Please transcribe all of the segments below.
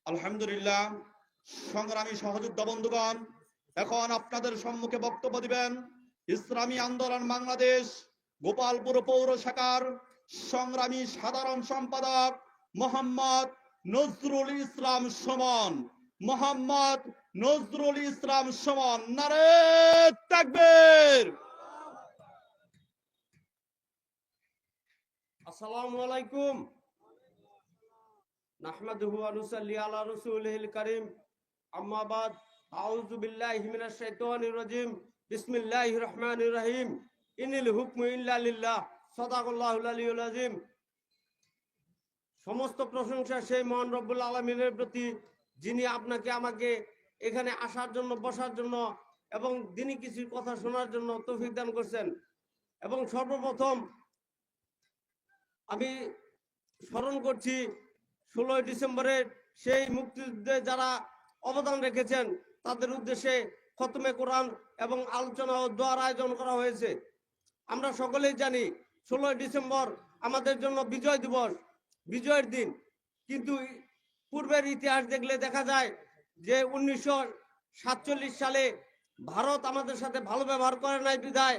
আলহামদুলিল্লাহ। সংগ্রামী সহযোদ্ধা বন্ধুগণ, এখন আপনাদের সম্মুখে বক্তব্য দিবেন ইসলামী আন্দোলন বাংলাদেশ গোপালপুর পৌর শাখার সংগ্রামী সাধারণ সম্পাদক মোহাম্মদ নজরুল ইসলাম সুমন। মোহাম্মদ নজরুল ইসলাম সুমন, নারে তাকবীর। আসসালামু আলাইকুম। নাহমাদুহু ওয়া নুসাল্লি আলা রাসূলিল কারীম। আম্মা বাদ। আউযু বিল্লাহি মিনাশ শাইতানির রাজীম। বিসমিল্লাহির রহমানির রহিম। ইনিল হুকমু ইল্লা লিল্লাহ। সাদাকাল্লাহুল আলিয়্যুল আযীম। সমস্ত প্রশংসা সেই মহান রব্বুল আলামিনের প্রতি, যিনি আপনাকে আমাকে এখানে আসার জন্য, বসার জন্য এবং দিনী কিছু কথা শোনার জন্য তৌফিক দান করছেন। এবং সর্বপ্রথম আমি স্মরণ করছি 16 ডিসেম্বরের সেই মুক্তিযুদ্ধে যারা অবদান রেখেছেন তাদের উদ্দেশ্যে খতমে কোরআন এবং আলোচনা ও দোয়ার আয়োজন করা হয়েছে। আমরা সকলেই জানি 16 ডিসেম্বর আমাদের জন্য বিজয় দিবস, বিজয়ের দিন। কিন্তু পূর্বের ইতিহাস দেখলে দেখা যায় যে 1947 সালে ভারত আমাদের সাথে ভালো ব্যবহার করে নাই বিধায়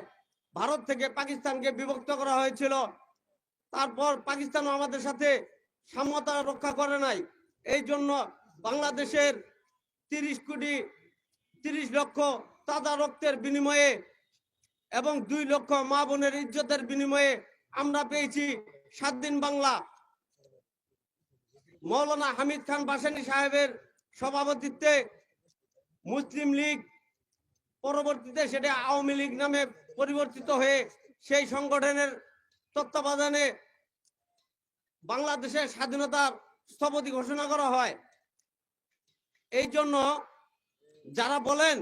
ভারত থেকে পাকিস্তানকে বিভক্ত করা হয়েছিল। তারপর পাকিস্তানও আমাদের সাথে সাম্যতা রক্ষা করে নাই। এই জন্য বাংলাদেশের 30 লক্ষ তাজা রক্তের বিনিময়ে এবং 2 লক্ষ মা বোনের ইজ্জতের বিনিময়ে আমরা পেয়েছি স্বাধীন বাংলা। মৌলানা হামিদ খান ভাসানী সাহেবের সভাপতিত্বে মুসলিম লীগ, পরবর্তীতে সেটা আওয়ামী লীগ নামে পরিবর্তিত হয়ে সেই সংগঠনের তত্ত্বাবধানে বাংলাদেশের স্বাধীনতার স্থপতি ঘোষণা করা হয়। এই জন্য যারা বলেন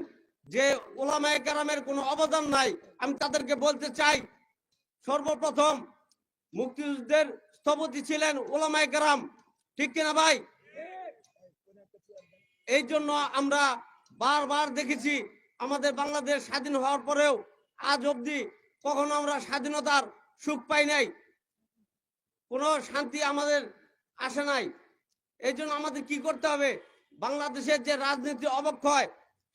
যে উলামায়ে কেরামের কোনো অবদান নাই, আমি তাদেরকে বলতে চাই, সর্বপ্রথম মুক্তিযুদ্ধের স্থপতি ছিলেন উলামায়ে কেরাম, ঠিক কিনা ভাই? এই জন্য আমরা বারবার দেখেছি আমাদের বাংলাদেশ স্বাধীন হওয়ার পরেও আজ অবধি কখনো আমরা স্বাধীনতার সুখ পাই নাই, কোনো শান্তি আমাদের আসে নাই। এই জন্য আমাদের কি করতে হবে? বাংলাদেশের যে রাজনীতি অবক্ষয়,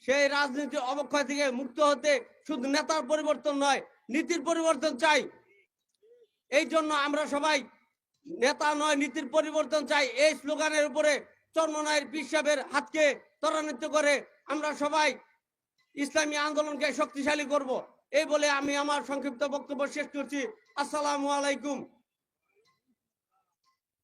সেই রাজনীতি অবক্ষয় থেকে মুক্ত হতে শুধু নেতার পরিবর্তন নয়, নীতির পরিবর্তন চাই। এই জন্য আমরা সবাই নেতা নয় নীতির পরিবর্তন চাই, এই স্লোগানের উপরে চরমনায়ের পীর সাহেবের হাতকে ত্বরান্বিত করে আমরা সবাই ইসলামী আন্দোলনকে শক্তিশালী করব। এই বলে আমি আমার সংক্ষিপ্ত বক্তব্য শেষ করছি। আসসালামু আলাইকুম।